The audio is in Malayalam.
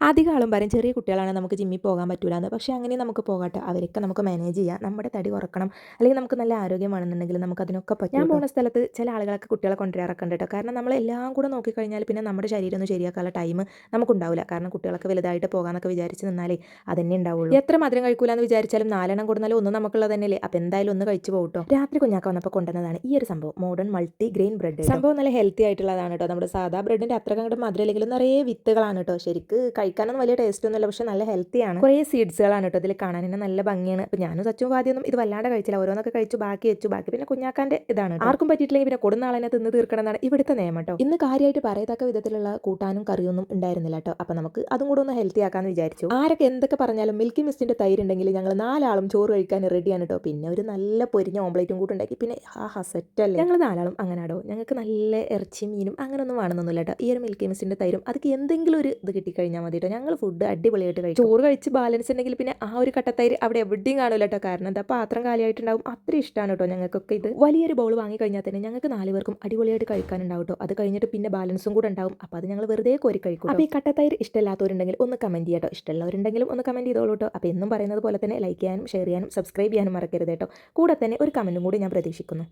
അധികം ആളും പറയും ചെറിയ കുട്ടികളാണ് നമുക്ക് ജിമ്മിൽ പോകാൻ പറ്റൂലെന്ന്. പക്ഷേ അങ്ങനെ നമുക്ക് പോകട്ടെ. അവരൊക്കെ നമുക്ക് മാനേജ് ചെയ്യാം. നമ്മുടെ തടി കുറക്കണം, അല്ലെങ്കിൽ നമുക്ക് നല്ല ആരോഗ്യം വേണമെന്നുണ്ടെങ്കിൽ നമുക്ക് അതിനൊക്കെ പറ്റും. ഞാൻ പോകുന്ന സ്ഥലത്ത് ചില ആളുകളൊക്കെ കുട്ടികളെ കൊണ്ടുവരാറൊക്കെ ഉണ്ട് കേട്ടോ. കാരണം നമ്മളെല്ലാം കൂടെ നോക്കിക്കഴിഞ്ഞാൽ പിന്നെ നമ്മുടെ ശരീരം ഒന്ന് ശരിയാക്കാനുള്ള ടൈം നമുക്കുണ്ടാവില്ല. കാരണം കുട്ടികളൊക്കെ വലുതായിട്ട് പോകാമെന്നൊക്കെ വിചാരിച്ച് നിന്നാലേ അതന്നെ ഉണ്ടാവുള്ളൂ. എത്ര മധുരം കഴിക്കൂലെന്ന് വിചാരിച്ചാലും 4 കൊടുത്താലും ഒന്നും നമുക്കുള്ളത് തന്നെയല്ലേ. അപ്പോൾ എന്തായാലും ഒന്ന് കഴിച്ചു പോകട്ടോ. രാത്രി കുഞ്ഞാക്ക വന്നപ്പോൾ കൊണ്ടുവന്നതാണ് ഈ ഒരു സംഭവം, മോഡേൺ മൾട്ടി ഗ്രെയിൻ ബ്രെഡ്. സംഭവം നല്ല ഹെൽത്തി ആയിട്ടുള്ളതാണ് കേട്ടോ. നമ്മുടെ സാധാ ബ്രെഡിൻ്റെ അത്ര കണ്ട് മധുരം ഇല്ലെങ്കിലും നിറയെ വിത്തുകളാണ് കേട്ടോ. ശരിക്ക് കഴിക്കാനൊന്നും വലിയ ടേസ്റ്റ് ഒന്നുമില്ല, പക്ഷേ നല്ല ഹെൽത്തിയാണ്. കുറേ സീഡ്സുകളാണ് കേട്ടോ ഇതിൽ കാണാൻ, തന്നെ നല്ല ഭംഗിയാണ്. അപ്പോൾ ഞാനും സച്ചും ആദ്യമൊന്നും ഇത് വല്ലാണ്ട് കഴിച്ചില്ല, ഓരോന്നൊക്കെ കഴിച്ചു ബാക്കി വെച്ചു. ബാക്കി പിന്നെ കുഞ്ഞാക്കാൻ്റെ ഇതാണ്. ആർക്കും പറ്റിയിട്ടില്ലെങ്കിൽ പിന്നെ കൊടുന്ന ആളെന്നെ തിന്ന് തീർക്കണം എന്നാണ് ഇവിടുത്തെ നിയമം കേട്ടോ. ഇന്ന് കാര്യമായിട്ട് പറയത്തക്ക വിധത്തിലുള്ള കൂട്ടാനും കറിയൊന്നും ഉണ്ടായിരുന്നില്ല കേട്ടോ. അപ്പോൾ നമുക്ക് അതും കൂടെ ഒന്ന് ഹെൽത്തി ആക്കാമെന്ന് വിചാരിച്ചു. ആരൊക്കെ എന്തൊക്കെ പറഞ്ഞാലും മിൽക്കി മിസ്റ്റിൻ്റെ തൈര് ഉണ്ടെങ്കിൽ ഞങ്ങൾ 4 ആളും ചോറ് കഴിക്കാൻ റെഡിയാണ് കേട്ടോ. പിന്നെ ഒരു നല്ല പൊരിഞ്ഞ ഓംപ്ലേറ്റും കൂടെ ഉണ്ടാക്കി, പിന്നെ സെറ്റല്ലേ. ഞങ്ങൾ 4 ആളും അങ്ങനെ ആടോ. ഞങ്ങൾക്ക് നല്ല ഇറച്ചി മീനും അങ്ങനെയൊന്നും വേണമെന്നൊന്നുമില്ല കേട്ടോ. ഈ ഒരു മിൽക്കി മിസ്റ്റിൻ്റെ തൈരും അതൊക്കെ എന്തെങ്കിലും ഒരു ഇത് കിട്ടിക്കഴിഞ്ഞാൽ മതി കേട്ടോ. ഞങ്ങൾ ഫുഡ് അടിപൊളിയായിട്ട് കഴിക്കും. ചോറ് കഴിച്ച് ബാലൻസ് ഉണ്ടെങ്കിൽ പിന്നെ ആ ഒരു കട്ടത്തൈര് അവിടെ എവിടെയും കാണില്ല കേട്ടോ. കാരണം എന്താ, പാത്രം കാലിയായിട്ടുണ്ടാവും. അത്ര ഇഷ്ടമാണ് കേട്ടോ ഞങ്ങൾക്കൊക്കെ ഇത്. വലിയൊരു ബൗൾ വാങ്ങിക്കഴിഞ്ഞാൽ തന്നെ ഞങ്ങൾക്ക് 4 പേർക്കും അടിപൊളിയായിട്ട് കഴിക്കാനുണ്ടാവും കേട്ടോ. അത് കഴിഞ്ഞിട്ട് പിന്നെ ബാലൻസും കൂടെ ഉണ്ടാവും. അപ്പോൾ അത് ഞങ്ങൾ വെറുതെ കോരി കഴിക്കും. അപ്പോൾ ഈ കട്ടത്തൈര് ഇഷ്ടമില്ലാത്തവരുണ്ടെങ്കിൽ ഒന്ന് കമൻറ്റ് ചെയ്യാം കേട്ടോ. ഇഷ്ടമുള്ളവരുണ്ടെങ്കിലും ഒന്ന് കമൻറ്റ് ചെയ്തോളൂ കേട്ടോ. അപ്പോൾ എന്നും പറയുന്നത് പോലെ തന്നെ ലൈക്ക് ചെയ്യാനും ഷെയർ ചെയ്യാനും സബ്സ്ക്രൈബ് ചെയ്യാനും മറക്കരുത് കേട്ടോ. കൂടെ തന്നെ ഒരു കമൻറ്റും കൂടി ഞാൻ പ്രതീക്ഷിക്കുന്നു.